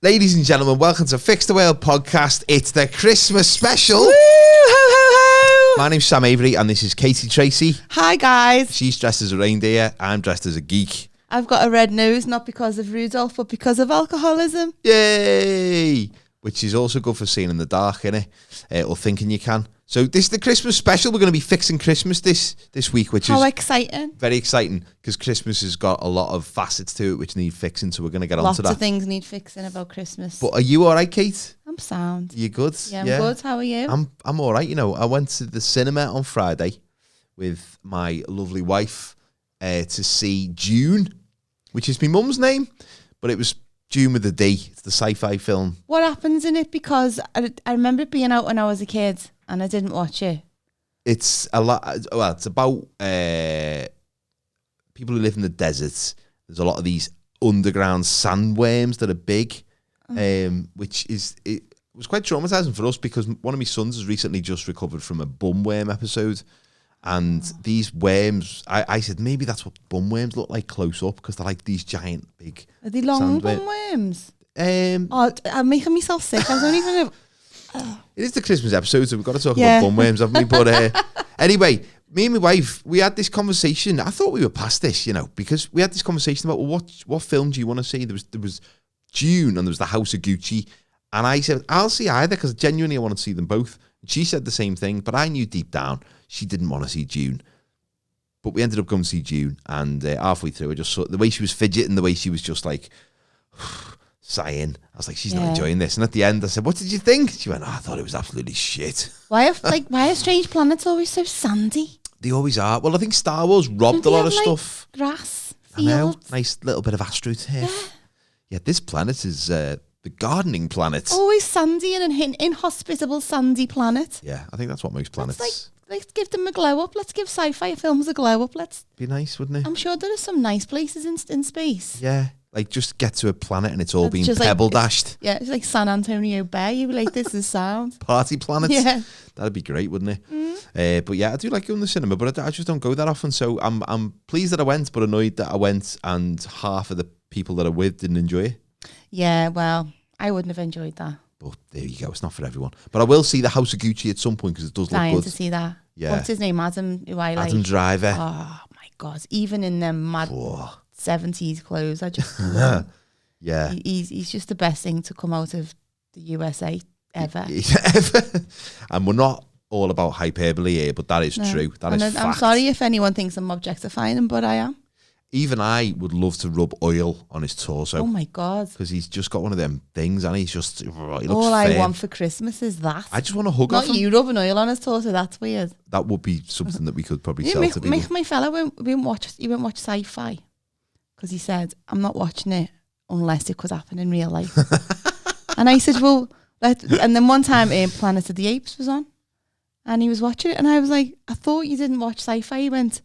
Ladies and gentlemen, welcome to Fix the World Podcast. It's the Christmas special. Woo! Ho, ho, ho! My name's Sam Avery and this is Katie Tracy. Hi, guys. She's dressed as a reindeer. I'm dressed as a geek. I've got a red nose, not because of Rudolph, but because of alcoholism. Yay! Which is also good for seeing in the dark, innit? Or thinking you can. So this is the Christmas special. We're going to be fixing Christmas this week, which How is exciting. very exciting because Christmas has got a lot of facets to it which need fixing. So we're going to get Lots onto that. of things need fixing about Christmas. But are you all right, Kate? I'm sound. You good? Yeah, I'm good. How are you? I'm all right. You know, I went to the cinema on Friday with my lovely wife to see Dune, which is my mum's name, but it was Dune with a D. It's the sci-fi film. What happens in it? Because I remember it being out when I was a kid and I didn't watch it. It's a lot. Well, it's about people who live in the deserts. There's a lot of these underground sandworms that are big, which is it was quite traumatizing for us because one of my sons has recently just recovered from a bumworm episode, and these worms. I said maybe that's what bumworms look like close up because they're like these giant big. Are they long sandworm. bumworms? I'm making myself sick. I don't even. It is the Christmas episode, so we've got to talk about bumworms, haven't we? But anyway, me and my wife, we had this conversation. I thought we were past this, you know, because we had this conversation about, well, what film do you want to see? There was Dune and there was The House of Gucci. And I said, I'll see either because genuinely I want to see them both. And she said the same thing, but I knew deep down she didn't want to see Dune. But we ended up going to see Dune. And halfway through, I just saw the way she was fidgeting, the way she was just like sighing. I was like, she's not enjoying this. And at the end, I said, what did you think? She went, I thought it was absolutely shit. Why are strange planets always so sandy? They always are. Well, I think Star Wars robbed a lot of stuff. Grass, I know. fields. Nice little bit of astroturf. Yeah, this planet is the gardening planet. Always sandy and an inhospitable sandy planet. Yeah, I think that's what most planets. Let's give them a glow up. Let's give sci-fi films a glow up. Be nice, wouldn't it? I'm sure there are some nice places in space. Yeah, like just get to a planet and it's all been just pebble dashed. Yeah, it's like San Antonio Bay. You'd be like, this is sound. Party planets. Yeah. That'd be great, wouldn't it? But yeah, I do like going to the cinema, but I just don't go that often. So I'm pleased that I went, but annoyed that I went and half of the people that I'm with didn't enjoy it. Yeah, well, I wouldn't have enjoyed that. But there you go. It's not for everyone. But I will see The House of Gucci at some point because it does Dying look good. to see that. Yeah. What's his name? Adam, who I like. Adam Driver. Oh, my God. Even in them mad 70s clothes, I just... Yeah. He's just the best thing to come out of the USA ever. And we're not all about hyperbole here, but that is true. That is fact. I'm sorry if anyone thinks I'm objectifying him, but I am. Even I would love to rub oil on his torso. Oh my God. Because he's just got one of them things and he's just, he looks all I firm. want for Christmas is that. I just want to hug Not off him. you rubbing oil on his torso, that's weird. That would be something that we could probably sell to people. My fella won't watch sci-fi because he said, I'm not watching it unless it could happen in real life. And I said, well, and then one time Planet of the Apes was on and he was watching it and I was like, I thought you didn't watch sci-fi. He went,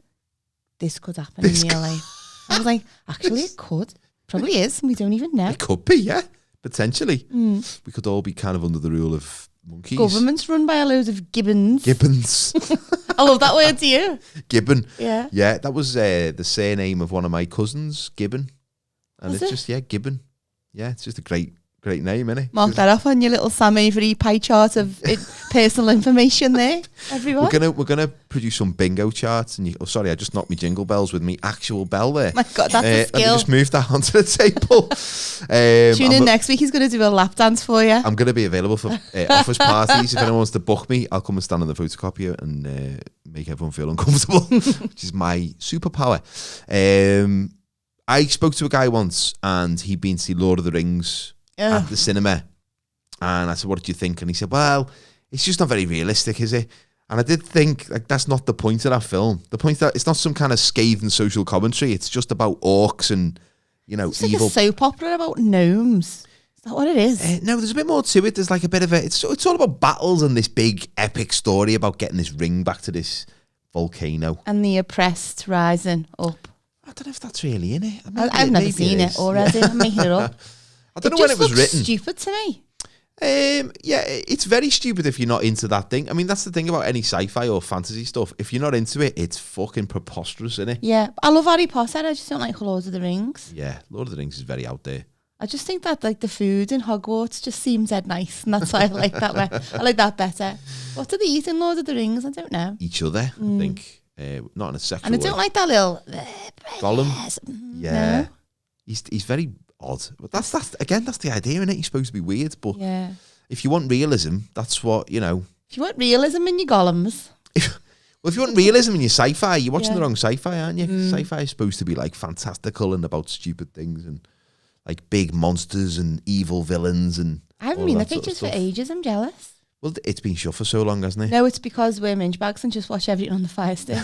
this could happen in real life. I was like, actually it could. Probably is. We don't even know. It could be, yeah. Potentially. We could all be kind of under the rule of monkeys. Government's run by a load of gibbons. Gibbons. I love that word to you. Gibbon. Yeah. Yeah, that was the surname of one of my cousins, Gibbon. And Was it's it? just, Gibbon. Yeah, it's just a great name, isn't it? Mark that off on your little Sam Avery pie chart of personal information there, everyone. We're gonna produce some bingo charts, and sorry, I just knocked my jingle bells with me actual bell there. My God, that's a skill. And just moved that onto the table. Tune in next week. He's going to do a lap dance for you. I'm going to be available for office parties. If anyone wants to book me, I'll come and stand on the photocopier and make everyone feel uncomfortable, which is my superpower. I spoke to a guy once, and he'd been to see Lord of the Rings at the cinema, and I said, what did you think? And he said, well, it's just not very realistic, is it? And I did think, like, that's not the point of that film. The point that it's not some kind of scathing social commentary. It's just about orcs and, you know, It's like evil. a soap opera about gnomes. Is that what it is? No, there's a bit more to it. There's like a bit of a... It's all about battles and this big epic story about getting this ring back to this volcano. And the oppressed rising up. I don't know if that's really in it. I've never seen it already. I'm making it up. I don't know when it was written. Stupid to me. Yeah, it's very stupid if you're not into that thing. I mean, that's the thing about any sci-fi or fantasy stuff. If you're not into it, it's fucking preposterous, isn't it? Yeah, I love Harry Potter. I just don't like Lord of the Rings. Yeah, Lord of the Rings is very out there. I just think that like the food in Hogwarts just seems dead nice, and that's why I like that. I like that better. What do they eat in Lord of the Rings? I don't know. Each other, I think. Not in a sexual way. And I don't like that little Gollum. Yeah, no. He's very odd. But that's the idea, isn't it? He's supposed to be weird, but if you want realism, that's what you know. If you want realism in your Gollums. Well, if you want realism in your sci-fi, you're watching the wrong sci-fi, aren't you? Sci-fi is supposed to be like fantastical and about stupid things and like big monsters and evil villains and. I haven't been the pictures for ages. I'm jealous. Well, it's been shut for so long, hasn't it? No, it's because we're minge bags and just watch everything on the Fire Stick.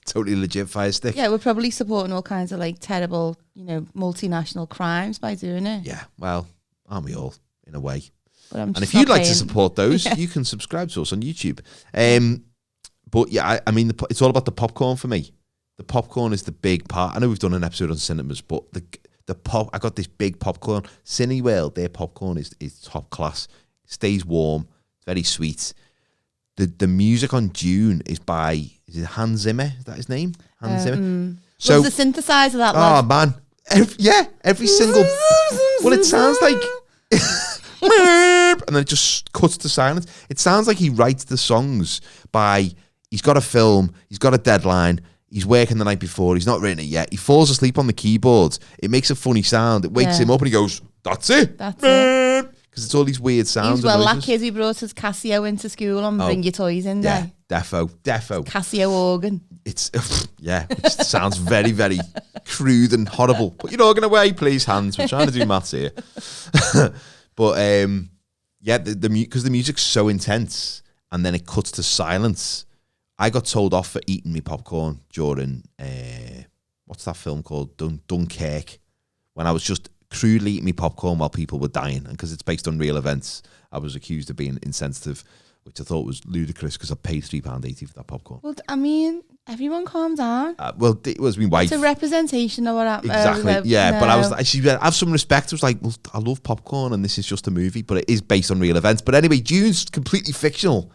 Totally legit Fire Stick. Yeah, we're probably supporting all kinds of like terrible, multinational crimes by doing it. Yeah, well, aren't we all in a way? And if you'd like to support those, you can subscribe to us on YouTube. But yeah, I mean, it's all about the popcorn for me. The popcorn is the big part. I know we've done an episode on cinemas, but I got this big popcorn. Cineworld, their popcorn is top class. Stays warm, very sweet. The music on Dune is by Hans Zimmer? Is that his name? Hans Zimmer. So the synthesizer that lad. Oh man, every single. Well, it sounds like. And then it just cuts to silence. It sounds like he writes the songs by. He's got a film. He's got a deadline. He's working the night before. He's not written it yet. He falls asleep on the keyboard. It makes a funny sound. It wakes him up and he goes, "That's it." That's it. Because it's all these weird sounds. He's that kid who brought his Casio into school and bring your toys in there. Defo. Casio organ. It's, which sounds very, very crude and horrible. Put your organ away, please, Hans. We're trying to do maths here. But, because the music's so intense and then it cuts to silence. I got told off for eating me popcorn during, what's that film called? Dunkirk. When I was just crudely eating me popcorn while people were dying, and because it's based on real events, I was accused of being insensitive, which I thought was ludicrous because I paid £3.80 for that popcorn. Well, I mean, everyone calm down. It was my wife. It's a representation of what happened. Exactly, But I was like, she said, have some respect. I was like, well, I love popcorn and this is just a movie, but it is based on real events. But anyway, Dune's completely fictional.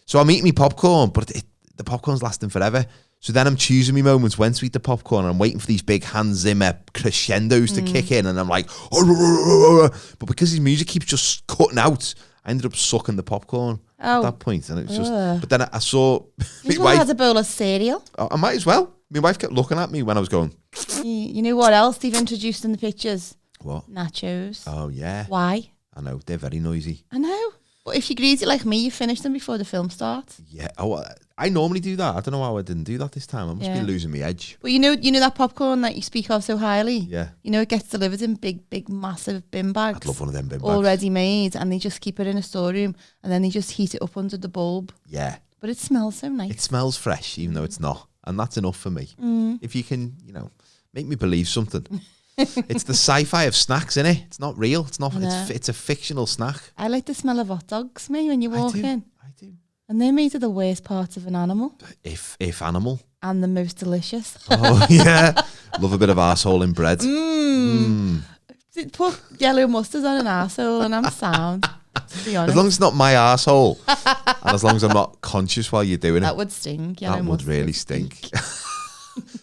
So I'm eating me popcorn, but the popcorn's lasting forever. So then I'm choosing me moments when to eat the popcorn, and I'm waiting for these big Hans Zimmer crescendos to kick in, and I'm like, but because his music keeps just cutting out, I ended up sucking the popcorn at that point, and it was just. But then I saw my wife had a bowl of cereal. I might as well. My wife kept looking at me when I was going. You know what else they've introduced in the pictures? What? Nachos. Oh yeah. Why? I know, they're very noisy. I know. But if you greedy like me, you finish them before the film starts. Yeah. Oh, I normally do that. I don't know how I didn't do that this time. I must be losing my edge. But you know that popcorn that you speak of so highly? Yeah. It gets delivered in big, massive bin bags. I'd love one of them bin bags. Already made, and they just keep it in a storeroom, and then they just heat it up under the bulb. Yeah. But it smells so nice. It smells fresh, even though it's not. And that's enough for me. If you can, make me believe something. It's the sci-fi of snacks, innit? It's not real. It's not. It's a fictional snack. I like the smell of hot dogs, me, when you walk in. I do. And they're made of the worst parts of an animal. If animal. And the most delicious. Oh yeah, love a bit of arsehole in bread. Put yellow mustard on an arsehole and I'm sound. To be honest. As long as it's not my arsehole, and as long as I'm not conscious while you're doing it. That would stink. That would really stink.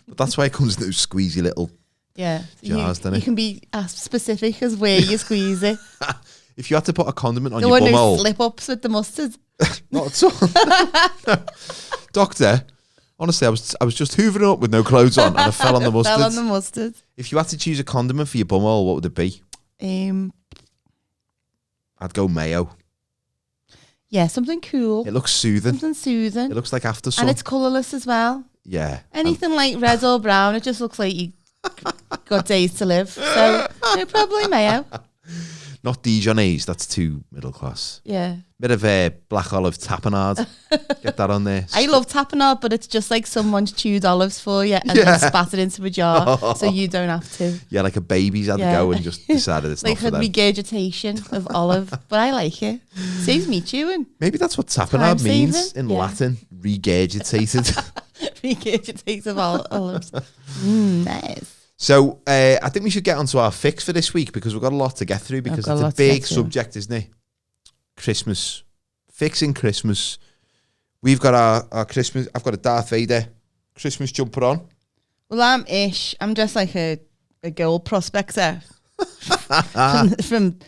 But that's why it comes in those squeezy little. Yeah, jars, you can be as specific as where you squeeze it. If you had to put a condiment on your bumhole, slip-ups with the mustard. Not at all. No. Doctor, honestly, I was just hoovering up with no clothes on, and I fell on the mustard. Fell on the mustard. If you had to choose a condiment for your bumhole, what would it be? I'd go mayo. Yeah, something cool. It looks soothing. Something soothing. It looks like after sun. And it's colourless as well. Yeah. Anything like red or brown, it just looks like you got days to live. So, probably mayo. Not Dijonnaise, that's too middle class. Yeah. Bit of a black olive tapenade. Get that on there. I love tapenade, but it's just like someone's chewed olives for you and then spat it into a jar so you don't have to. Yeah, like a baby's had to go and just decided it's like not for them. Like regurgitation of olive, but I like it. Saves me chewing. Maybe that's what tapenade means in Latin. Regurgitated. Regurgitated of olives. Nice. So I think we should get onto our fix for this week because we've got a lot to get through because it's a big subject, isn't it? Christmas. Fixing Christmas. We've got our Christmas. I've got a Darth Vader Christmas jumper on. Well, I'm dressed like a gold prospector. from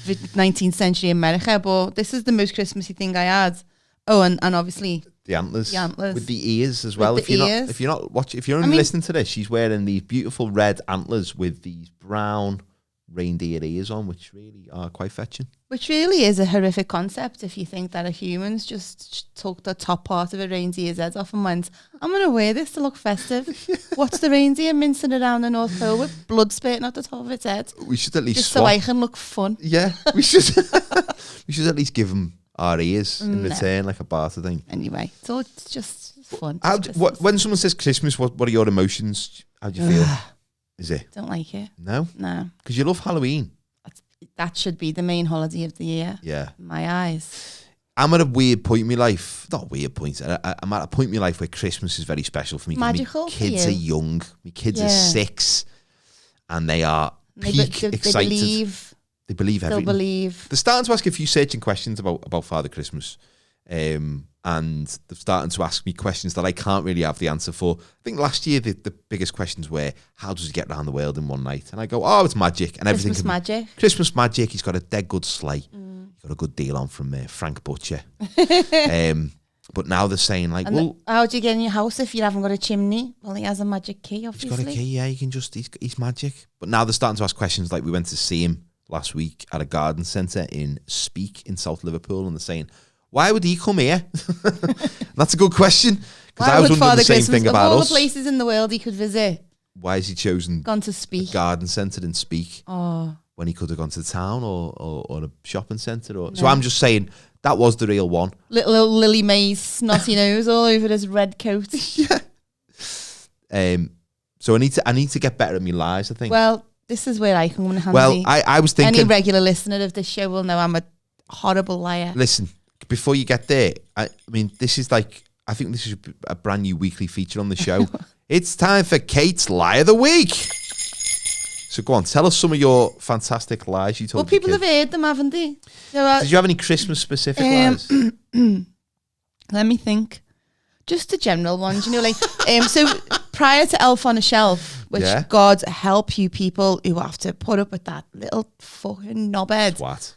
19th century America. But this is the most Christmassy thing I had. Oh, and obviously the antlers with the ears as With well. the If you're only listening to this, she's wearing these beautiful red antlers with these brown reindeer ears on, which really are quite fetching. Which really is a horrific concept if you think that a human's just took the top part of a reindeer's head off and went, I'm going to wear this to look festive. What's the reindeer mincing around the North Pole with blood spurting at the top of its head? We should at least just so I can look fun. Yeah, we should. We should at least give them our ears in return, like a barter thing. Anyway, so it's just fun. When someone says Christmas, what are your emotions? How do you feel? Is it? Don't like it. No? No. Because you love Halloween. That should be the main holiday of the year. Yeah. In my eyes. I'm at a weird point in my life. Not a weird point. I'm at a point in my life where Christmas is very special for me. Magical. My kids are young. My kids are 6. And they are peak excited. They believe everything. They'll believe. They're starting to ask a few searching questions about Father Christmas. And they're starting to ask me questions that I can't really have the answer for. I think last year the biggest questions were, how does he get around the world in one night? And I go, oh, it's magic. And everything. Christmas magic. He's got a dead good sleigh. He's got a good deal on from Frank Butcher. But now they're saying like, well, how do you get in your house if you haven't got a chimney? Well, he has a magic key, obviously. He's got a key, yeah. You can just, he's magic. But now they're starting to ask questions like, we went to see him last week at a garden centre in Speke in South Liverpool, and they're saying, why would he come here? That's a good question, because I was wondering the same thing about us. Of all the places in the world he could visit, why has he chosen gone to Speke, a garden centre in Speke, when he could have gone to the town or a shopping centre? So I'm just saying that was the real one. Little Lily May's snotty nose all over his red coat. Yeah. So I need to get better at my lies, I think. Well, this is where I come in handy. Well, I was thinking, any regular listener of this show will know I'm a horrible liar. Listen, before you get there, I mean, this is like, I think this is a brand new weekly feature on the show. It's time for Kate's Lie of the Week. So go on, tell us some of your fantastic lies you told. Well, people have heard them, haven't they? So, did you have any Christmas specific lies? Let me think. Just the general ones, you know, like so prior to Elf on a Shelf, which God help you people who have to put up with that little fucking knobhead. What?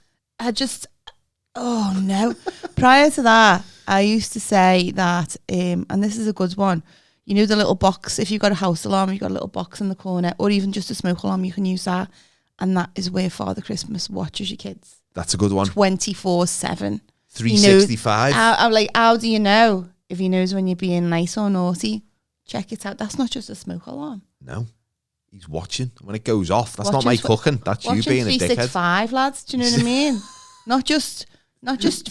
Oh no. Prior to that, I used to say that, and this is a good one, you know the little box, if you've got a house alarm, you've got a little box in the corner, or even just a smoke alarm, you can use that. And that is where Father Christmas watches your kids. That's a good one. 24/7. 365. I'm like, how do you know if he knows when you're being nice or naughty? Check it out. That's not just a smoke alarm. No. He's watching. When it goes off, that's not my cooking. That's you being a dickhead. 365, lads. Do you know what I mean? Not just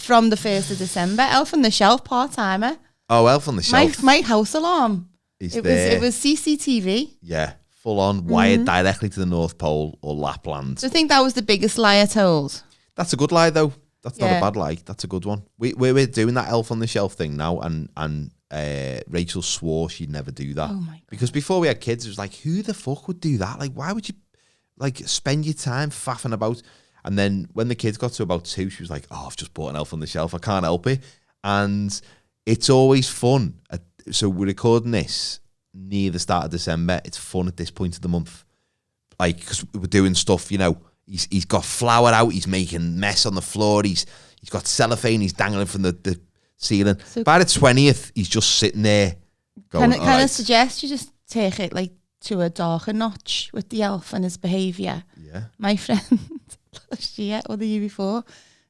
from the 1st of December. Elf on the Shelf part-timer. Oh, Elf on the Shelf. My house alarm. It was CCTV. Yeah. Full on, wired directly to the North Pole or Lapland. So I think that was the biggest lie I told. That's a good lie, though. That's not a bad lie. That's a good one. We're doing that Elf on the Shelf thing now, and Rachel swore she'd never do that. Oh my God. Because before we had kids, it was like, who the fuck would do that? Like, why would you like spend your time faffing about? And then when the kids got to about 2, she was like, oh, I've just bought an Elf on the Shelf. I can't help it. And it's always fun. So we're recording this near the start of December. It's fun at this point of the month. Like, because we're doing stuff, you know, he's got flour out, he's making mess on the floor, he's got cellophane, he's dangling from the ceiling. So by the 20th, he's just sitting there going, Can I suggest you just take it like to a darker notch with the elf and his behaviour? Yeah. My friend last year or the year before,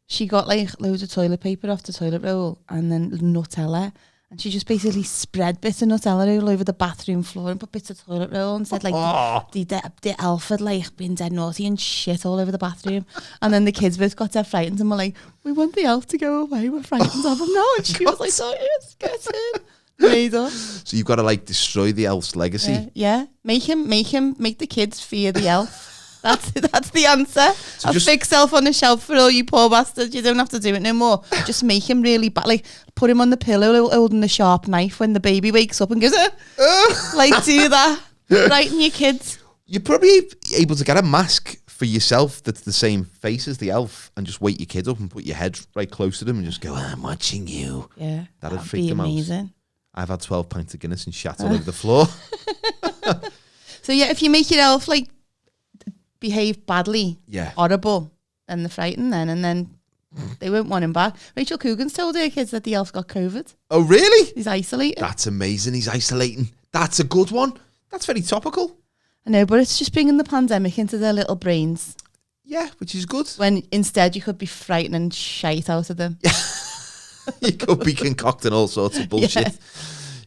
she got like loads of toilet paper off the toilet roll and then Nutella, and she just basically spread bits of Nutella all over the bathroom floor and put bits of toilet roll and said like the elf had like been dead naughty and shit all over the bathroom. And then the kids both got dead frightened and were like, we want the elf to go away, we're frightened of him now. And she was like, sorry, it's getting made up. So you've got to like destroy the elf's legacy. Yeah. Make the kids fear the elf. That's the answer. So a fix Elf on the Shelf for all you poor bastards. You don't have to do it no more. Just make him really bad. Like, put him on the pillow holding the sharp knife when the baby wakes up and goes, like, do that. Frighten your kids. You're probably able to get a mask for yourself that's the same face as the elf and just wake your kids up and put your head right close to them and just go, I'm watching you. Yeah. That'd freak them amazing. Out. I've had 12 pints of Guinness and shat all over the floor. So, yeah, if you make your elf, like, behave badly, horrible, and they're frightened then, and then they won't want him back. Rachel Coogan's told her kids that the elf got COVID. Oh, really? He's isolated. That's amazing. He's isolating. That's a good one. That's very topical. I know, but it's just bringing the pandemic into their little brains. Yeah, which is good. When instead you could be frightening shite out of them. You could be concocting all sorts of bullshit.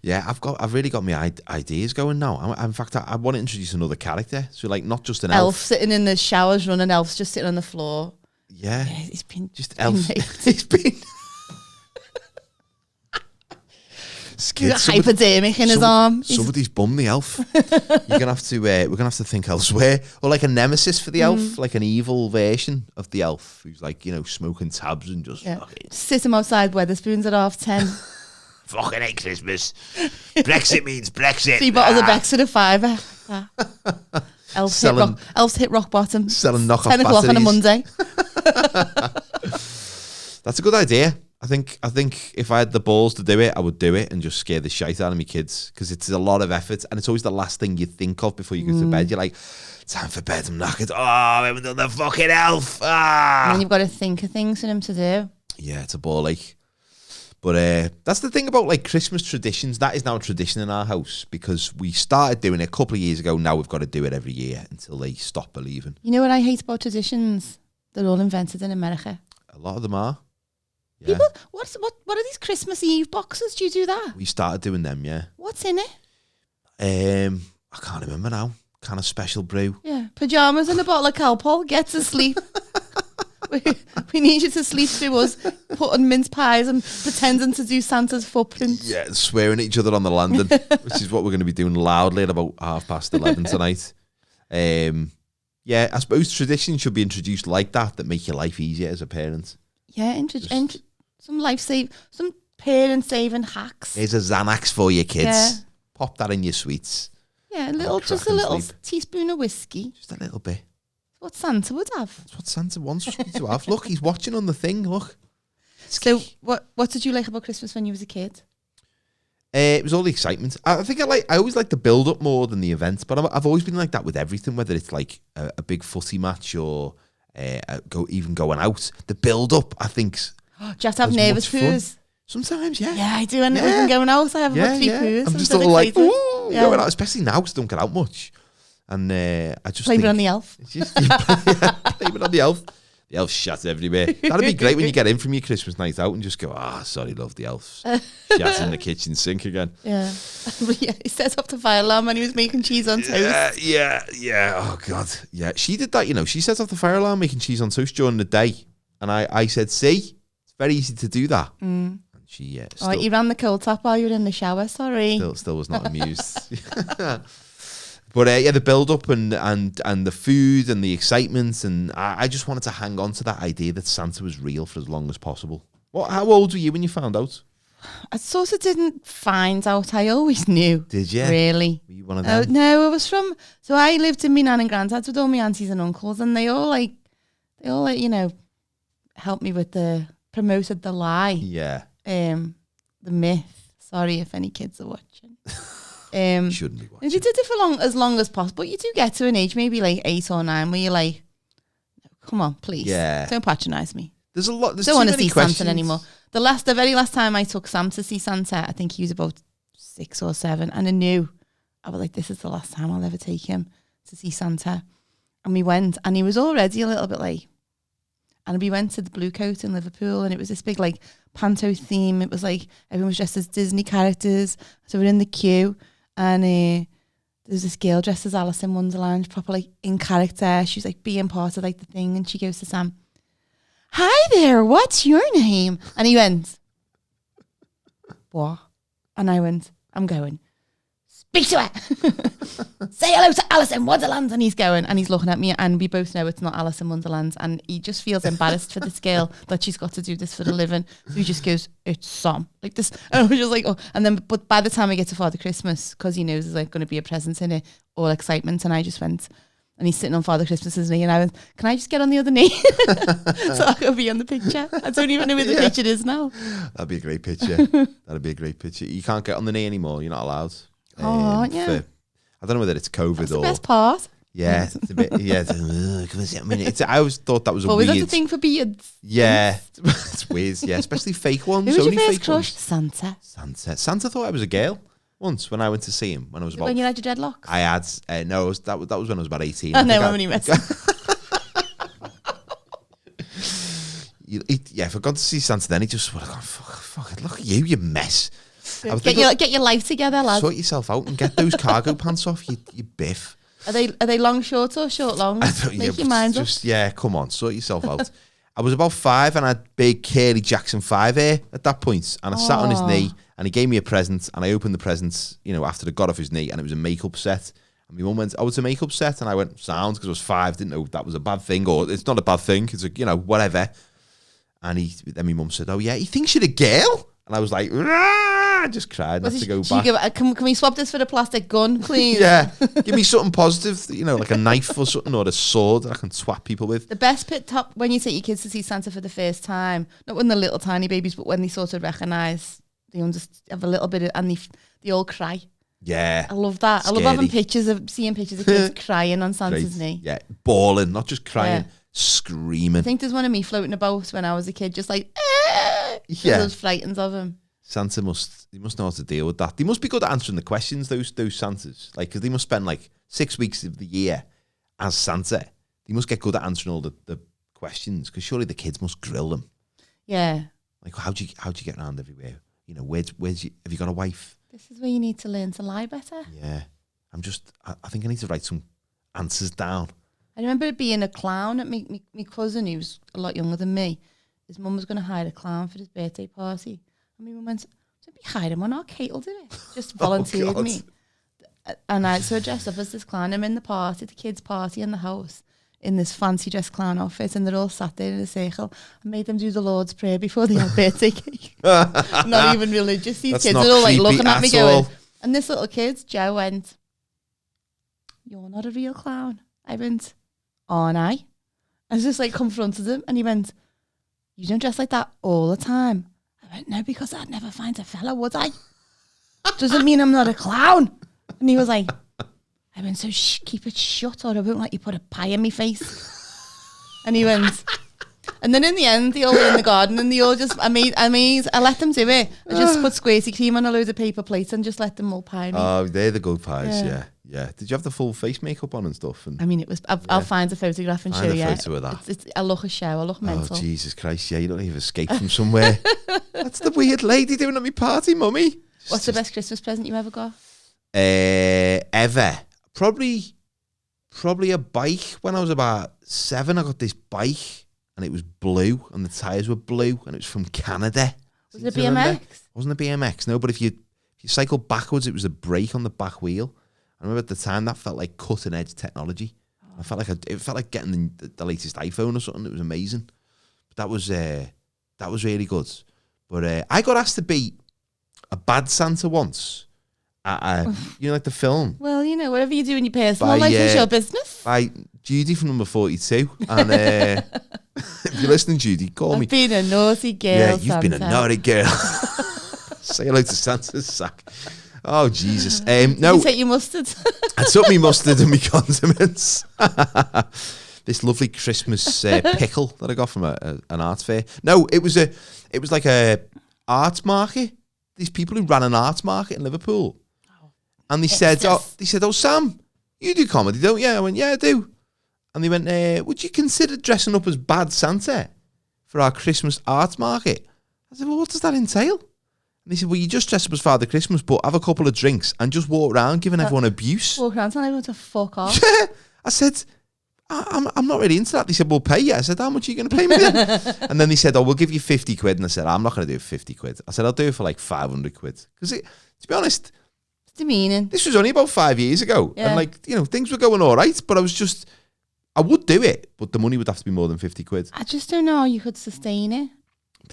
Yeah, I've really got my ideas going now. In fact, I want to introduce another character. So, like, not just an elf sitting in the showers running, elves just sitting on the floor. Yeah, he's been just elf. He's been scared. Hypodermic in his arm. Somebody's bummed the elf. You're gonna have to. We're gonna have to think elsewhere, or like a nemesis for the elf, like an evil version of the elf who's like, you know, smoking tabs and just sit him outside Weatherspoons at 10:30. Fucking hate Christmas. Brexit means Brexit. 3 bottles of Brexit at £5. Elves hit rock bottom. Selling knockoff 10 o'clock batteries on a Monday. That's a good idea. I think if I had the balls to do it, I would do it and just scare the shite out of my kids, because it's a lot of effort and it's always the last thing you think of before you go to bed. You're like, time for bed, I'm knackered. Oh, I haven't done the fucking elf. And then you've got to think of things for them to do. Yeah, it's a ball ache. But that's the thing about like Christmas traditions. That is now a tradition in our house because we started doing it a couple of years ago. Now we've got to do it every year until they stop believing. You know what I hate about traditions? They're all invented in America. A lot of them are. Yeah. People, what are these Christmas Eve boxes? Do you do that? We started doing them, yeah. What's in it? I can't remember now. Kind of special brew. Yeah, pajamas and a bottle of Calpol. Get to sleep. We need you to sleep through us putting mince pies and pretending to do Santa's footprints. Yeah, swearing at each other on the landing, which is what we're going to be doing loudly at about 11:30 tonight. Yeah, I suppose traditions should be introduced like that make your life easier as a parent. Yeah, some parent-saving hacks. Here's a Xanax for your kids. Yeah. Pop that in your sweets. Yeah, just a little teaspoon of whiskey. Just a little bit. What Santa would have. That's what Santa wants you to have. Look, he's watching on the thing. Look. So, what did you like about Christmas when you was a kid? It was all the excitement. I think I always like the build up more than the events, but I've always been like that with everything, whether it's like a big footy match or even going out. The build up, I think. Do you have to have nervous poos? Sometimes, yeah. Yeah, I do. And even going out, I have about 3 poos. I'm just all like, ooh, going out, especially now because I don't get out much. And I just blame it on the elf. Blame it on the elf. The elf shat everywhere. That'd be great when you get in from your Christmas night out and just go, sorry, love, the elf shat in the kitchen sink again. Yeah. He set off the fire alarm when he was making cheese on toast. Yeah. Oh, God. Yeah, she did that, you know. She set off the fire alarm making cheese on toast during the day. And I said, see, it's very easy to do that. And she, you ran the cold tap while you were in the shower, sorry. Still was not amused. But the build up and the food and the excitement, and I just wanted to hang on to that idea that Santa was real for as long as possible. How old were you when you found out? I sort of didn't find out. I always knew. Did you? Really? Were you one of them? No, I was from. So I lived in my nan and granddad's with all my aunties and uncles, and they all helped me with promoted the lie. Yeah. The myth. Sorry if any kids are watching. Shouldn't be watching. They did it for as long as possible. You do get to an age, maybe like 8 or 9, where you're like, come on, please. Yeah. Don't patronise me. There's a lot. There's don't want to see questions. Santa anymore. The very last time I took Sam to see Santa, I think he was about 6 or 7, and I was like, this is the last time I'll ever take him to see Santa. And we went, and he was already a little bit late. And we went to the Blue Coat in Liverpool, and it was this big like panto theme. It was like everyone was dressed as Disney characters. So we're in the queue. And there's this girl dressed as Alice in Wonderland, proper like in character. She's like being part of like the thing, and she goes to Sam, "Hi there, what's your name?" And he went, "What?" And I went, "I'm going. Speak to her. Say hello to Alice in Wonderland." And he's going, and he's looking at me, and we both know it's not Alice in Wonderland. And he just feels embarrassed for this girl that she's got to do this for a living. So he just goes, "It's Sam." Like this. And I was just like, oh. And then, but by the time we get to Father Christmas, because he knows there's like going to be a present in it, all excitement. And I just went, and he's sitting on Father Christmas's knee, and I went, "Can I just get on the other knee?" So I could be on the picture. I don't even know where the picture is now. That'd be a great picture. That'd be a great picture. You can't get on the knee anymore. You're not allowed. Oh, yeah. I don't know whether it's COVID That's or the best part. Yeah, it's a bit. Yeah, I mean, I always thought that was a weird. weird. Was that the thing for beards? Yeah, it's weird. Yeah, especially fake ones. Who was Only your first fake crush? ones. Santa. Santa thought I was a girl once when I went to see him when I was about. When you had your dreadlocks? I had no. That was when I was about 18. I know when you messed. If I got to see Santa, then he just would have gone, fuck it, look at you mess. Get your life together, lad. Sort yourself out and get those cargo pants off, you biff. Are they long shorts or short long? Make your mind up. Yeah, come on, sort yourself out. I was about 5 and I had big curly Jackson 5 hair at that point, and I sat on his knee and he gave me a present, and I opened the present, after I got off his knee, and it was a makeup set. And my mum went, oh, it's a makeup set, and I went, sound, because I was 5, didn't know that was a bad thing, or it's not a bad thing, it's whatever. And then my mum said, oh yeah, he thinks you're a girl? And I was like, I just cried. I had to go back. Can we swap this for the plastic gun, please? Yeah, give me something positive, like a knife or something, or a sword that I can swat people with. The best pit top when you take your kids to see Santa for the first time, not when they're little tiny babies, but when they sort of recognise, they have a little bit of, and they all cry. Yeah, I love that. Scary. I love seeing pictures of kids crying on Santa's knee. Yeah, bawling, not just crying. Yeah. Screaming. I think there's one of me floating about when I was a kid, just like, yeah, those frightens of him. Santa must know how to deal with that. They must be good at answering the questions, those Santas. Like, because they must spend like 6 weeks of the year as Santa. They must get good at answering all the questions, because surely the kids must grill them. Yeah. Like, how'd you get around everywhere? Have you got a wife? This is where you need to learn to lie better. Yeah. I think I need to write some answers down. I remember being a clown at my cousin, who was a lot younger than me. His mum was going to hire a clown for his birthday party. And my mum went, don't be hiring one, Kate will do it. Just volunteered me. And I dressed up as this clown. I'm in the party, the kids' party in the house, in this fancy dress clown outfit, and they're all sat there in a circle. I made them do the Lord's Prayer before they had birthday cake. Not even religious. These kids are all like looking at me going. And this little kid, Joe, went, you're not a real clown. I went, aren't I? I just like confronted him, and he went, you don't dress like that all the time. I went, no, because I'd never find a fella, would I? Doesn't mean I'm not a clown. And he was like, I went, so keep it shut, or I won't let you put a pie in my face. And he went, and then in the end, they all were in the garden, and they all just, I let them do it. I just put squirty cream on a load of paper plates and just let them all pie me. Oh, they're the good pies, yeah. Did you have the full face makeup on and stuff? And it was, I'll find a photograph and show you. Find a photo of that. I look a show, I look mental. Oh, Jesus Christ, yeah, you don't even escape from somewhere. That's the weird lady doing at my party, mummy. What's the best Christmas present you ever got? Ever. Probably a bike. When I was about 7, I got this bike, and it was blue, and the tyres were blue, and it was from Canada. Was it a BMX? It wasn't a BMX, no, but if you cycle backwards, it was a brake on the back wheel. I remember at the time that felt like cutting edge technology. I felt like it felt like getting the latest iPhone or something. It was amazing. But that was really good. But I got asked to be a bad Santa once. Like the film. Well, whatever you do in your personal life is your business. By Judy from number 42. And if you're listening, Judy, call me. I've been a naughty girl, Yeah, you've Santa. been a naughty girl. Say hello to Santa's sack. Oh, Jesus. No. Did you take your mustard? I took me mustard and me condiments. This lovely Christmas pickle that I got from an art fair. No, it was like a art market. These people who ran an art market in Liverpool. And they said, oh, Sam, you do comedy, don't you? I went, yeah, I do. And they went, would you consider dressing up as Bad Santa for our Christmas art market? I said, well, what does that entail? And they said, well, you just dress up as Father Christmas, but have a couple of drinks and just walk around giving everyone abuse. Walk around telling everyone to fuck off. Yeah. I said, I'm not really into that. They said, we'll pay you. I said, how much are you going to pay me then? And then they said, oh, we'll give you 50 quid. And I said, I'm not going to do 50 quid. I said, I'll do it for like 500 quid. Because to be honest, it's demeaning. This was only about 5 years ago. Yeah. And things were going all right, but I would do it, but the money would have to be more than 50 quid. I just don't know how you could sustain it.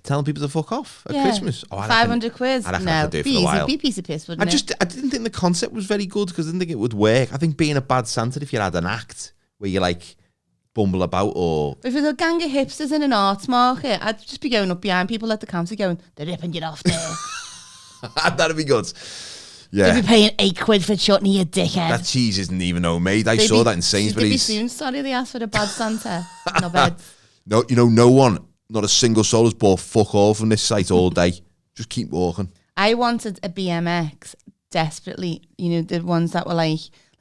Telling people to fuck off at Christmas. Oh, 500 quid. I'd have to do it for a while. Be a piece of piss, wouldn't it? I didn't think the concept was very good because I didn't think it would work. I think being a bad Santa, if you had an act where you like bumble about or... If there's a gang of hipsters in an arts market, I'd just be going up behind people at the counter going, they're ripping you off there. That'd be good. They'd be paying £8 for chutney, you dickhead. That cheese isn't even homemade. I saw that in Sainsbury's. They'd be soon sorry they asked for a bad Santa. No bed. No, no one, not a single soul has bought fuck all from this site all day. Just keep walking. I wanted a BMX desperately. The ones that were like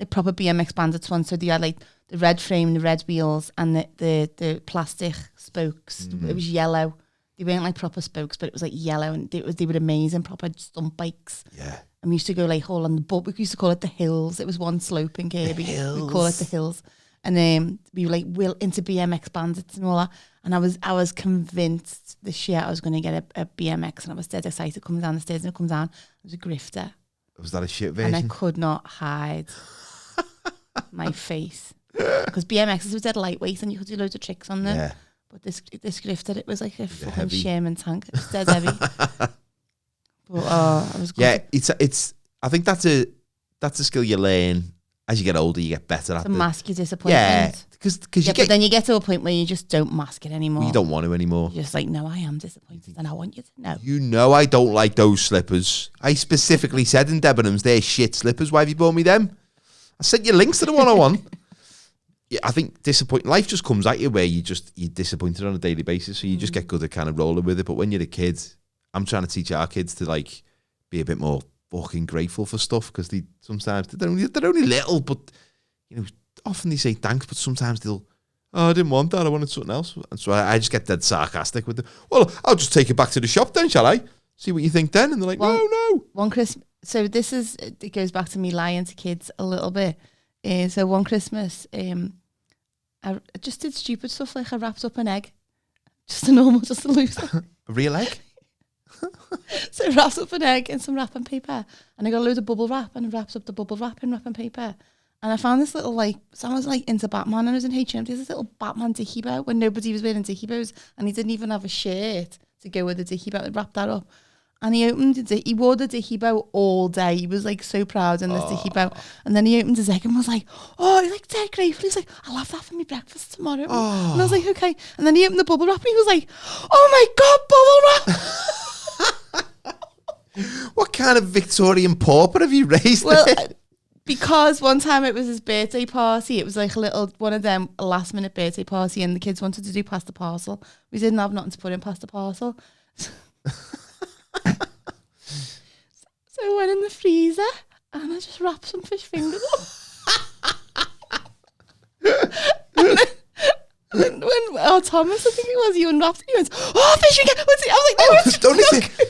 proper BMX bandits ones. So they had like the red frame, the red wheels, and the plastic spokes. It was yellow. They weren't like proper spokes, but it was like yellow, and they were amazing, proper stunt bikes. Yeah. And we used to go like all on the boat. We used to call it the hills. It was one slope in Kirby. We call it the hills. And we were like into BMX bandits and all that. And I was convinced this year I was going to get a BMX, and I was dead excited coming down the stairs, and it comes down. I was a grifter. Was that a shit version? And I could not hide my face. Because BMXs were dead lightweight and you could do loads of tricks on them. Yeah. But this grifter, it was like a fucking Sherman tank. It was dead heavy. But I was good. Yeah, it's. I think that's a skill you learn as you get older. You get better at to mask your disappointment. Yeah, because but then you get to a point where you just don't mask it anymore. You don't want to anymore. You're just like, no, I am disappointed, and I want you to know. You know, I don't like those slippers. I specifically said in Debenhams, they're shit slippers. Why have you bought me them? I sent you links to the one I want. Yeah, I think life just comes at you where you're disappointed on a daily basis, so you just get good at kind of rolling with it. But when you're a kid, I'm trying to teach our kids to like be a bit more fucking grateful for stuff, because they're only little, but often they say thanks, but sometimes they'll, oh, I didn't want that, I wanted something else. And so I just get dead sarcastic with them. Well, I'll just take it back to the shop then, shall I? See what you think then? And they're like, no. One Christmas, so it goes back to me lying to kids a little bit. So one Christmas, I just did stupid stuff, like I wrapped up an egg. Just a loser. A real egg? So I wrapped up an egg in some wrapping paper, and I got a load of bubble wrap, and I wrapped up the bubble wrap in wrapping paper. And I found this little, someone was into Batman, and I was in H&M, there's this little Batman dicky bow when nobody was wearing dicky bows, and he didn't even have a shirt to go with the dicky bow. I wrapped that up. And he wore the dicky bow all day. He was so proud in this dicky bow. And then he opened his egg and was like, oh, he's dead grateful. He's like, I'll have that for me breakfast tomorrow. Oh. And I was like, okay. And then he opened the bubble wrap and he was like, oh my God, bubble wrap. What kind of Victorian pauper have you raised? Well, because one time it was his birthday party. It was like one of them last minute birthday party, and the kids wanted to do pasta parcel. We didn't have nothing to put in pasta parcel. So I went in the freezer and I just wrapped some fish fingers up. and then when Thomas, I think it was, you unwrapped it, he went, oh, fish finger! What's it? I was like, no,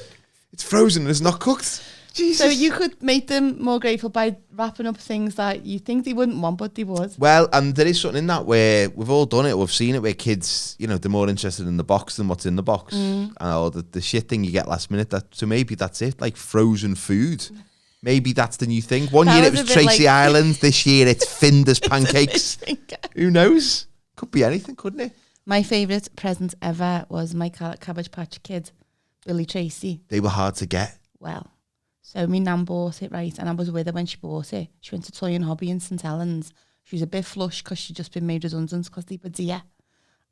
it's frozen and it's not cooked. Jesus. So you could make them more grateful by wrapping up things that you think they wouldn't want, but they would. Well, and there is something in that where we've all done it. We've seen it where kids, they're more interested in the box than what's in the box. Or the shit thing you get last minute. So maybe that's it, like frozen food. Maybe that's the new thing. One year it was Tracy Island. This year it's Finder's pancakes. Who knows? Could be anything, couldn't it? My favourite present ever was my Cabbage Patch Kid, Billy Tracy. They were hard to get. Well, so my nan bought it, right, and I was with her when she bought it. She went to Toy and Hobby in St Helens. She was a bit flush because she'd just been made redundant because they were dear.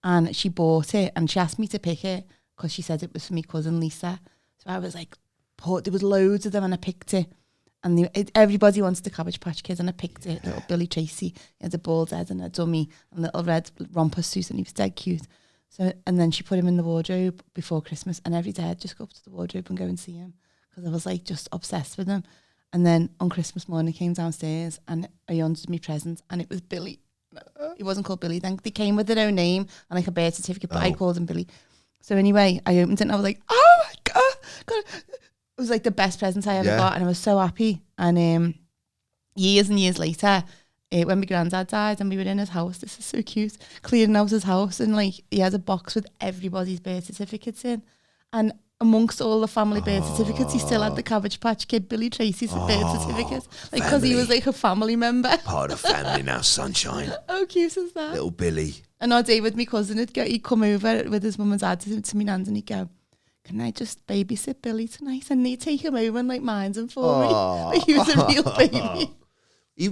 And she bought it, and she asked me to pick it because she said it was for my cousin Lisa. So I was like, there was loads of them, and I picked it. And everybody wanted the Cabbage Patch Kid, and I picked it. Little Billy Tracy. He had a bald head and a dummy and a little red romper suit, and he was dead cute. So, and then she put him in the wardrobe before Christmas, and every day I'd just go up to the wardrobe and go and see him, because I was just obsessed with him. And then on Christmas morning, I came downstairs and I undid me present, and it was Billy. He wasn't called Billy then. They came with their own name and a birth certificate, but I called him Billy. So anyway, I opened it and I was like, oh my God. It was the best present I ever got, and I was so happy. And years and years later, when my granddad died and we were in his house, this is so cute, clearing out his house, and he had a box with everybody's birth certificates in. And amongst all the family birth certificates, he still had the Cabbage Patch Kid Billy Tracy's birth certificate, because he was a family member. Part of family now, sunshine. How cute is that? Little Billy. And our David, my cousin, he'd come over with his mum and dad to me nan's, and he'd go, can I just babysit Billy tonight? And he'd take him over and mind him for me. He was a real baby.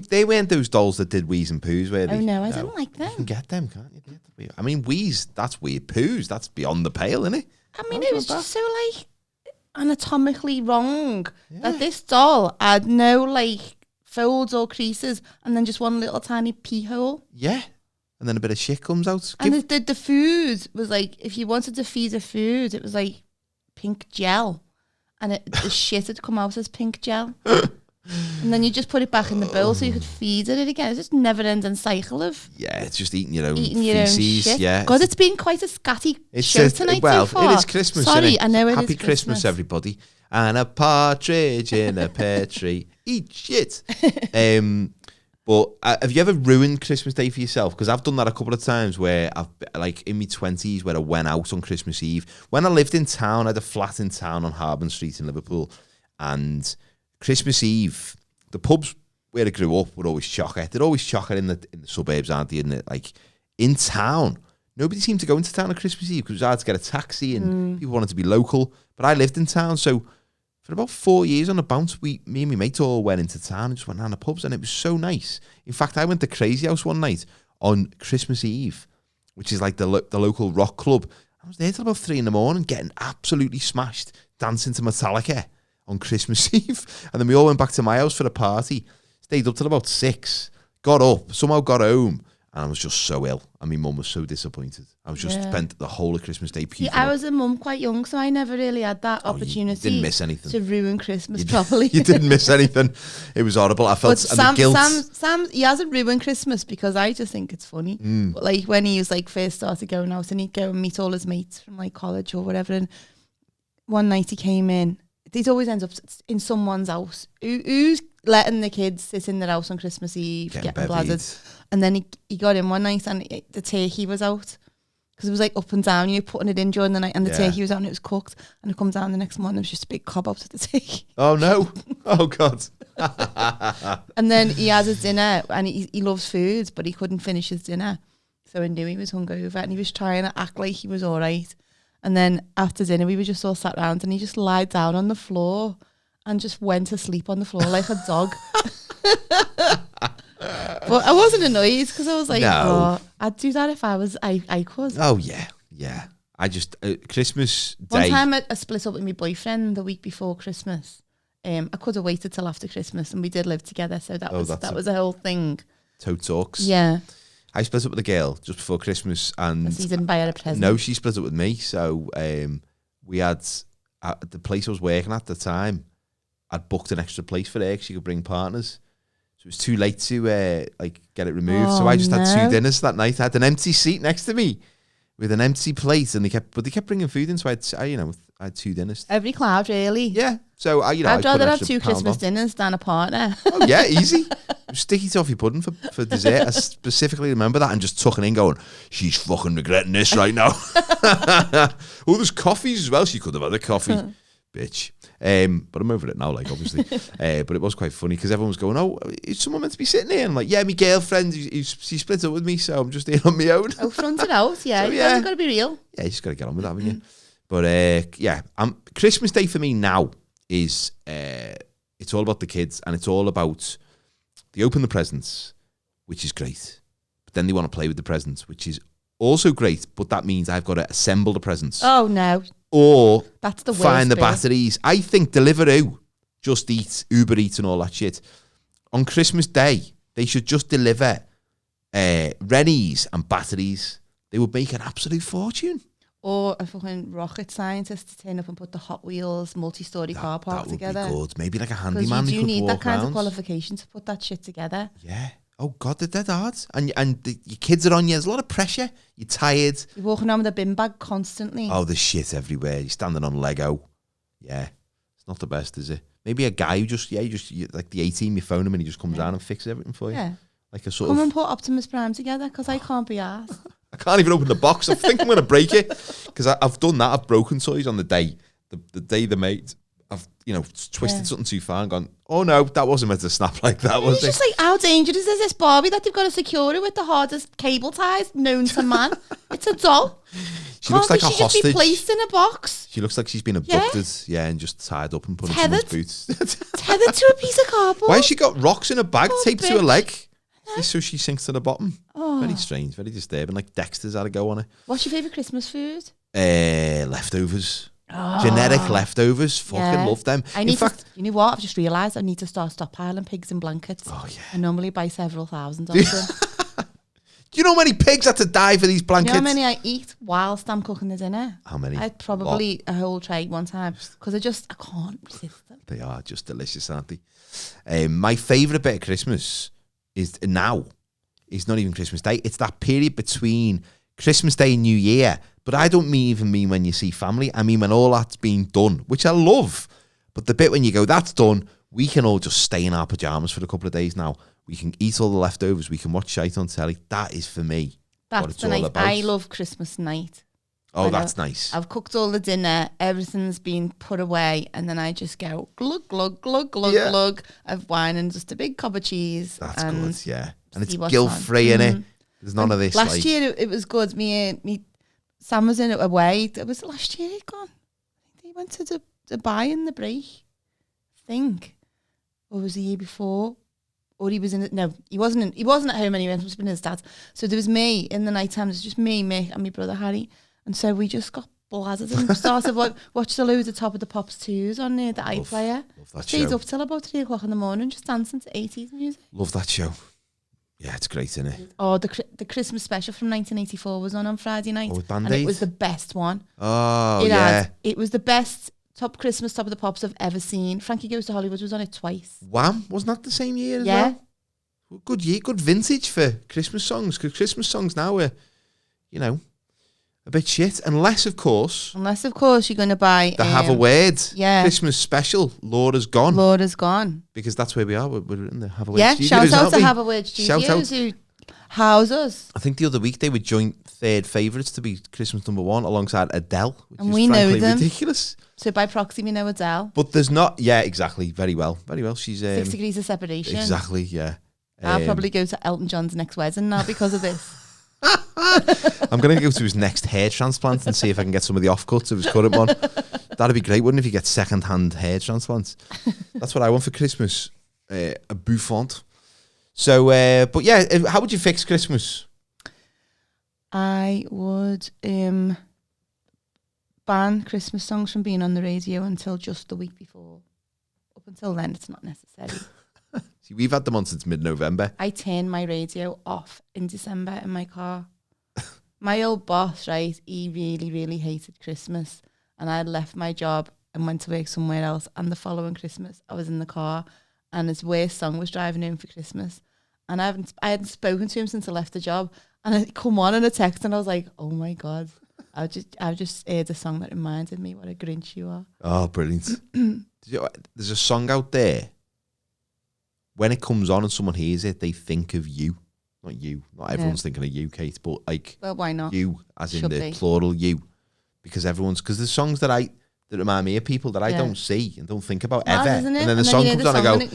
They weren't those dolls that did Wheeze and Poos, were they? Oh no, I didn't like them. You can get them, can't you? I mean, Wheeze, that's weird. Poos, that's beyond the pale, isn't it? I mean, it was just so anatomically wrong that this doll had no like folds or creases and then just one little tiny pee hole. Yeah. And then a bit of shit comes out. And the food was like, if you wanted to feed her food, it was like pink gel. And the shit had come out as pink gel. And then you just put it back in the bowl so you could feed it again. It's just never-ending cycle of... Yeah, it's just eating your own feces. Shit. Yeah. God, it's been quite a scatty show tonight so far. It is Christmas, Sorry, isn't it? I know it Happy is Christmas, everybody. And a partridge in a pear tree. Eat shit. But have you ever ruined Christmas Day for yourself? Because I've done that a couple of times where I've, like in my 20s, where I went out on Christmas Eve. When I lived in town, I had a flat in town on Harbin Street in Liverpool. And Christmas Eve, the pubs where I grew up were always chocker. They're always chocker in the suburbs, aren't they? Like in town, nobody seemed to go into town on Christmas Eve because it was hard to get a taxi and people wanted to be local. But I lived in town, so for about 4 years on the bounce, me and my mate all went into town and just went down the pubs, and it was so nice. In fact, I went to Crazy House one night on Christmas Eve, which is like the local rock club. I was there till about 3 a.m, getting absolutely smashed, dancing to Metallica on Christmas Eve. And then we all went back to my house for the party, stayed up till about 6, got up, somehow got home, and I was just so ill. And my mum was so disappointed. I was just spent the whole of Christmas Day puking. I was a mum quite young, so I never really had that opportunity. You didn't miss anything. To ruin Christmas properly. You didn't miss anything. It was horrible. I felt the guilt. Sam, he hasn't ruined Christmas because I just think it's funny. But like when he was like first started going out and he'd go and meet all his mates from like college or whatever, and one night he came in. He always ends up in someone's house. Who's letting the kids sit in their house on Christmas Eve, getting bladdered? And then he got in one night and the turkey was out. Because it was like up and down, putting it in during the night, and the turkey was out and it was cooked. And it come down the next morning, it was just a big cob out of the turkey. Oh no! Oh God! And then he has his dinner, and he loves food, but he couldn't finish his dinner, so he knew he was hungover, and he was trying to act like he was all right. And then after dinner, we were just all sat round, and he just lied down on the floor and just went to sleep on the floor like a dog. But I wasn't annoyed because I was like, oh, I'd do that if I could. Oh, yeah. I just, Christmas Day. One time I split up with my boyfriend the week before Christmas. I could have waited till after Christmas, and we did live together, so that was a whole thing. Toe talks. Yeah. I split up with a girl just before Christmas, and he didn't buy her a present. No, she split up with me. So we had the place I was working at the time. I'd booked an extra place for her because she could bring partners. So it was too late to get it removed. So I just had 2 dinners that night. I had an empty seat next to me with an empty plate, and they kept bringing food in. So I had 2 dinners. Every cloud, really. Yeah. So I'd rather have 2 Christmas dinners than a partner. Oh yeah, easy. Sticky toffee pudding for dessert. I specifically remember that, and just tucking in, going, "She's fucking regretting this right now." Oh, there's coffees as well. She could have had a coffee, bitch. But I'm over it now, like obviously. But it was quite funny because everyone was going, "Oh, is someone meant to be sitting here?" And I'm like, "Yeah, my girlfriend. She split up with me, so I'm just here on my own." Oh, front it out, yeah. So, you've got to be real. Yeah, you just got to get on with that, haven't you? But Christmas Day for me now is it's all about the kids, and it's all about they open the presents, which is great, but then they want to play with the presents, which is also great, but that means I've got to assemble the presents. Oh no! Or that's the find the batteries. I think Deliveroo, Just Eat, Uber Eats, and all that shit on Christmas Day they should just deliver Rennies and batteries. They would make an absolute fortune. Or a fucking rocket scientist to turn up and put the Hot Wheels multi-story car park together. That would be good. Maybe like a handyman. Because you do need that kind of qualification to put that shit together. Yeah. Oh God, they're dead hard. And your kids are on you. There's a lot of pressure. You're tired. You're walking around with a bin bag constantly. Oh, there's shit everywhere. You're standing on Lego. Yeah. It's not the best, is it? Maybe a guy who you like the A-team, you phone him and he just comes down and fixes everything for you. Yeah. Like a sort Come and put Optimus Prime together, because I can't be arsed. I can't even open the box. I think I'm going to break it, because I've done that. I've broken toys on the day they're made. I've twisted something too far and gone, oh no, that wasn't meant to snap like that, was it? It's just like, how dangerous is this Barbie that they've got to secure it with the hardest cable ties known to man? It's a doll. She looks like a hostage. She just be placed in a box. She looks like she's been abducted, and just tied up and put in someone's boots. Tethered to a piece of cardboard. Why has she got rocks in a bag taped to her leg? Just so she sinks to the bottom. Oh. Very strange, very disturbing. Like Dexter's had a go on it. What's your favourite Christmas food? Leftovers. Generic leftovers. Fucking love them. You know what? I've just realised I need to start stockpiling pigs in blankets. Oh, yeah. I normally buy several thousand of them. Do you know how many pigs had to die for these blankets? You know how many I eat whilst I'm cooking the dinner? How many? I'd probably eat a whole tray one time because I can't resist them. They are just delicious, aren't they? My favourite bit of Christmas is not even Christmas Day. It's that period between Christmas Day and New Year. But I don't even mean when you see family. I mean when all that's been done, which I love. But the bit when you go, that's done, we can all just stay in our pajamas for a couple of days now. We can eat all the leftovers. We can watch shite on telly. That is for me. That's the night. I love Christmas night. Oh, that's nice. I've cooked all the dinner. Everything's been put away. And then I just go glug, glug, glug, glug, glug of wine and just a big cup of cheese. That's good, yeah. And it's guilt-free, innit? There's none of this. Last year, it was good. Me Sam was in it away. It was last year he'd gone. He went to Dubai in the break. I think. Or was the year before? Or he was in it. No, he wasn't at home anyway. It must have been his dad. So there was me in the night time. It was just me, Mick, and my brother Harry. And so we just got blasted and started watched a load of Top of the Pops 2s on the iPlayer. Love that Stayed show. up till about 3 o'clock in the morning just dancing to 80s music. Love that show. Yeah, it's great, isn't it? Oh, the Christmas special from 1984 was on Friday night. Oh, with and Band-Aid? it was the best one. Oh, yeah. It was the best Christmas Top of the Pops I've ever seen. Frankie Goes to Hollywood was on it twice. Wham! Wasn't that the same year as well? Good year, good vintage for Christmas songs. Because Christmas songs now are, a bit shit. Unless, of course, you're going to buy the Have a Word Christmas special. Laura's Gone. Laura's Gone. Because that's where we are. We're in the Have a Word studios. Yeah, shout out to Have a Word Studios who house us. I think the other week they were joint third favourites to be Christmas number 1 alongside Adele, which and is we frankly know them. ridiculous. So by proxy we know Adele. But there's not, exactly, very well. She's 6 degrees of separation. Exactly, yeah. I'll probably go to Elton John's next wedding now because of this. I'm going to go to his next hair transplant and see if I can get some of the offcuts of his current one. That'd be great, wouldn't it, if you get second-hand hair transplants? That's what I want for Christmas. A bouffant. So, but yeah, how would you fix Christmas? I would ban Christmas songs from being on the radio until just the week before. Up until then, it's not necessary. See, we've had them on since mid-November. I turned my radio off in December in my car. My old boss, right, he really, really hated Christmas. And I had left my job and went to work somewhere else. And the following Christmas, I was in the car and his worst song was Driving Home for Christmas. And I hadn't spoken to him since I left the job. And I come on in a text and I was like, oh my God. I've just heard a song that reminded me what a Grinch you are. Oh, brilliant. There's a song out there. When it comes on and someone hears it, they think of you. Not you. Not everyone's thinking of you, Kate, but like, well, why not? You, as in the plural you. Because there's songs that remind me of people that I don't see and don't think about ever. And then the song comes on and I go,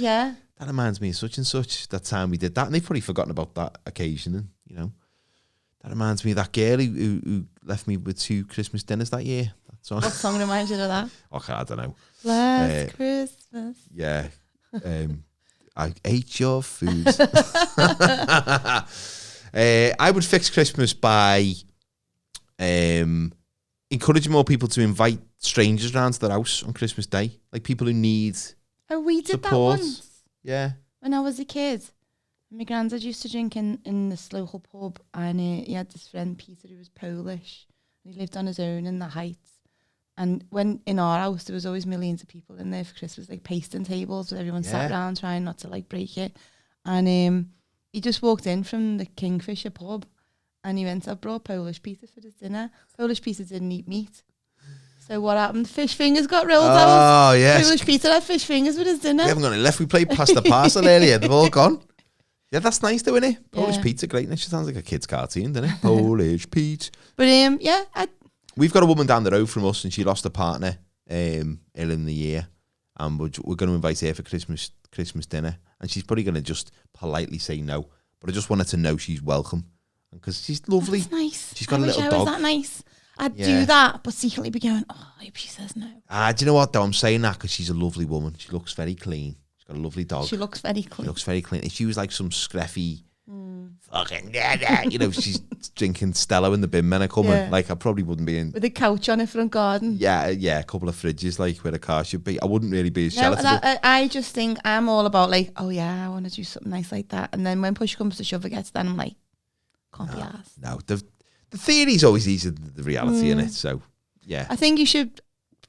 that reminds me of such and such, that time we did that. And they've probably forgotten about that occasion. And, that reminds me of that girl who left me with 2 Christmas dinners that year. That song. What song reminds you of that? Okay, I don't know. Last Christmas. Yeah. I ate your food. I would fix Christmas by encouraging more people to invite strangers around to their house on Christmas Day, like people who need we did support. That once. Yeah. When I was a kid, my granddad used to drink in this local pub, and he had this friend Peter who was Polish, and he lived on his own in the Heights. And when in our house, there was always millions of people in there for Christmas, like pasting tables with everyone sat around trying not to like break it. And he just walked in from the Kingfisher pub and he went, I brought Polish Peter for his dinner. Polish Peter didn't eat meat. So what happened? Fish fingers got rolled out. Oh, yes. Polish Peter had fish fingers with his dinner. We haven't got any left. We played past the parcel earlier. They've all gone. Yeah, that's nice though, isn't it? Polish Pete's great. And she sounds like a kid's cartoon, doesn't it? Polish Pete. But we've got a woman down the road from us and she lost a partner early in the year. And we're going to invite her for Christmas dinner. And she's probably going to just politely say no. But I just wanted to know she's welcome. Because she's lovely. That's nice. She's got a little dog. Is that nice? I'd do that, but secretly be going, oh, I hope she says no. Do you know what, though? I'm saying that because she's a lovely woman. She looks very clean. She's got a lovely dog. She looks very clean. If she was like some scruffy Fucking you know, she's drinking Stella and the bin men are coming. Yeah. Like, I probably wouldn't be in. With a couch on her front garden. Yeah, a couple of fridges, like where a car should be. I wouldn't really be as charitable. I just think I'm all about like, oh yeah, I want to do something nice like that. And then when push comes to shove, it gets then I'm like, can't be arsed. No, the theory's always easier than the reality in it. So, yeah. I think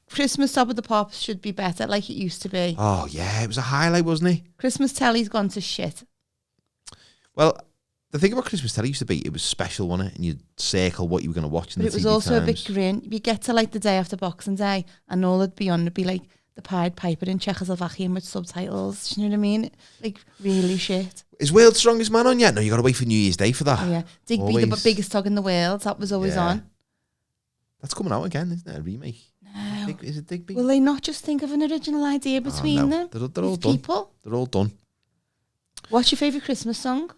Christmas Top of the Pops should be better like it used to be. Oh, yeah, it was a highlight, wasn't it? Christmas telly's gone to shit. Well, the thing about Christmas telly used to be, it was special, wasn't it? And you'd circle what you were going to watch in the TV But it was also times. a bit grim. You get to like the day after Boxing Day and all that'd be on would be like the Pied Piper in Czechoslovakian with subtitles. Do you know what I mean? Like really shit. Is World's Strongest Man on yet? No, you got to wait for New Year's Day for that. Oh, yeah. Digby, the biggest dog in the world. That was always on. That's coming out again, isn't it? A remake. No. Is it Digby? Will they not just think of an original idea between them? They're all done. People? They're all done. What's your favourite Christmas song?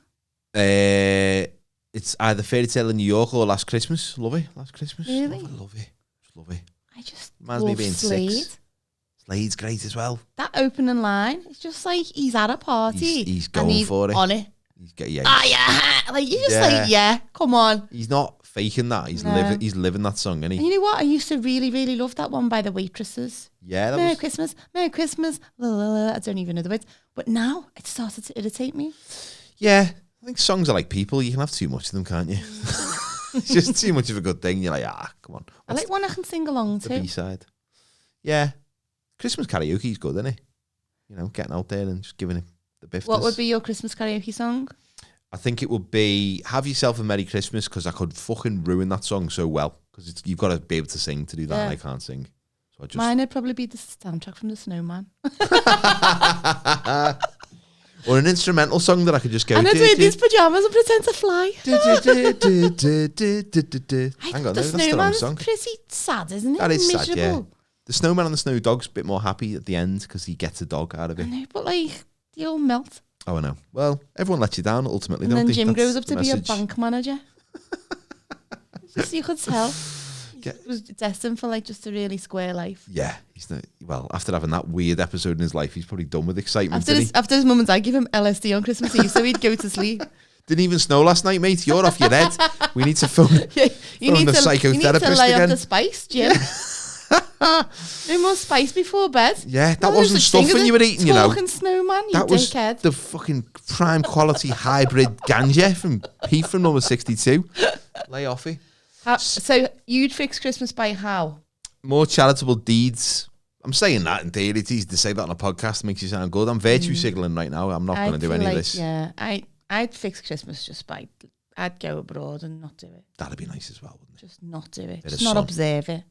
It's either Fairy Tale in New York or Last Christmas. Love it. Last Christmas. Really? Love it. Just love it. I just Reminds love me of being Slade. 6. Slade's great as well. That opening line, it's just like he's at a party. He's going and he's for it. on it. Yeah. Like you just like, yeah, come on. He's not faking that. He's living that song, isn't he? And you know what? I used to really, really love that one by the Waitresses. Yeah, that Merry was... Christmas, Merry Christmas. La, la, la. I don't even know the words. But now it started to irritate me. Yeah, I think songs are like people. You can have too much of them, can't you? It's just too much of a good thing. You're like, come on. I like one I can sing along to. The B-side. Yeah. Christmas karaoke is good, isn't it? You know, getting out there and just giving it the bifters. What would be your Christmas karaoke song? I think it would be Have Yourself a Merry Christmas, because I could fucking ruin that song so well. Because you've got to be able to sing to do that, and I can't sing. So I just... Mine would probably be the soundtrack from The Snowman. Or an instrumental song that I could just go... And I'd wear these pyjamas and pretend to fly. Hang on, The that's the wrong Snowman's song. pretty sad, isn't it? That is Miserable. sad, yeah. The Snowman and the Snow Dog's a bit more happy at the end because he gets a dog out of it. I know, but like, the old melt. Oh, I know. Well, everyone lets you down ultimately, And don't then they? Jim That's grows up the to be a message. bank manager. Just, you could tell. He was destined for like just a really square life. Yeah. He's not, well, after having that weird episode in his life, he's probably done with excitement, After his mum and dad give him LSD on Christmas Eve so he'd go to sleep. Didn't even snow last night, mate. You're off your head. We need to phone, You need the to psychotherapist lay again. off the spice, Jim. No more spice before bed. Yeah, that No, wasn't there's such stuff thing when as you were eating, you know. Talking snowman, you That was dickhead. the fucking prime quality hybrid ganja from Pete from number 62. Lay off it. So you'd fix Christmas by how? More charitable deeds. I'm saying that in theory. It's easy to say that on a podcast. Makes you sound good. I'm virtue signaling right now. I'm not going to do any of this. Yeah, I'd fix Christmas just by... I'd go abroad and not do it. That'd be nice as well, wouldn't it? Just not do it. Bit Just of not sun. observe it.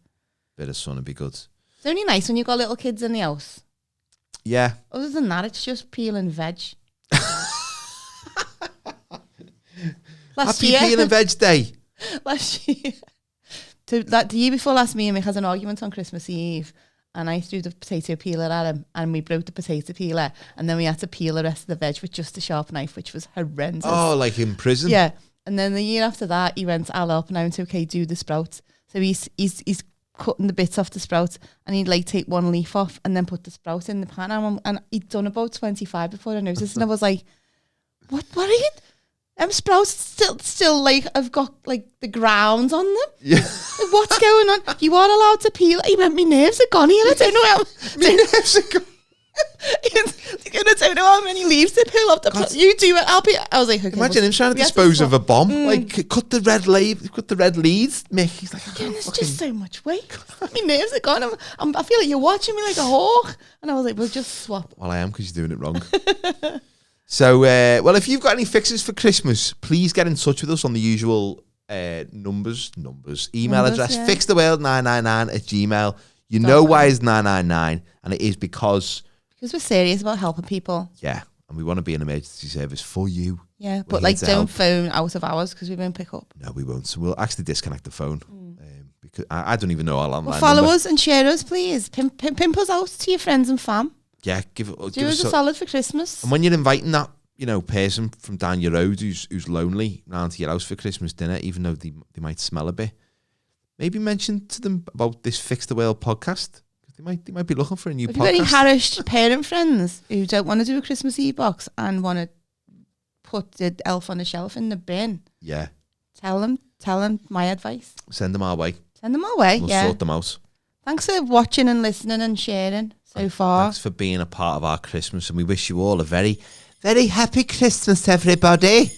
Bit of sun would be good. It's only nice when you've got little kids in the house. Yeah. Other than that, it's just peel and veg. Happy Peel and Veg Day. Last year. The year before last, me and Mick had an argument on Christmas Eve, and I threw the potato peeler at him, and we broke the potato peeler, and then we had to peel the rest of the veg with just a sharp knife, which was horrendous. Oh, like in prison? Yeah. And then the year after that, he went, I'll help, and I went, okay, do the sprouts. So he's cutting the bits off the sprout, and he'd like take one leaf off and then put the sprout in the pan, and he'd done about 25 before I noticed, and I was like, what are you... sprouts still like I've got like the ground on them. Yeah. Like, what's going on? You are allowed to peel. He went, my nerves are gone here. I don't know how. My nerves are gone. I don't know how many leaves to peel off the plant. You do it. I'll be. I was like, okay. Imagine him trying to dispose of a bomb. Like, cut the red leaves, Mick. He's like, There's just so much weight. My nerves are gone. I feel like you're watching me like a hawk. And I was like, we'll just swap. Well, I am, because you're doing it wrong. So, well, if you've got any fixes for Christmas, please get in touch with us on the usual numbers, email address, fixtheworld999@gmail.com. You know why it's 999, and it is because we're serious about helping people. Yeah, and we want to be an emergency service for you. Yeah, We're but here like, to don't help. phone out of hours because we won't pick up. No, we won't. So we'll actually disconnect the phone because I don't even know our landline Well, follow number. us and share us, please. Pimp us out to your friends and fam. Yeah, give Do us a solid for Christmas. And when you're inviting that, person from down your road who's lonely round to your house for Christmas dinner, even though they might smell a bit, maybe mention to them about this Fix the World podcast. They might be looking for a new If podcast. you've got any harassed parent friends who don't want to do a Christmas Eve box and want to put the elf on the shelf in the bin. Yeah. Tell them my advice. Send them our way. Send them our way. We'll yeah. sort them out. Thanks for watching and listening and sharing so far. Thanks for being a part of our Christmas, and we wish you all a very, very happy Christmas, everybody.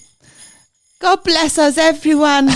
God bless us, everyone.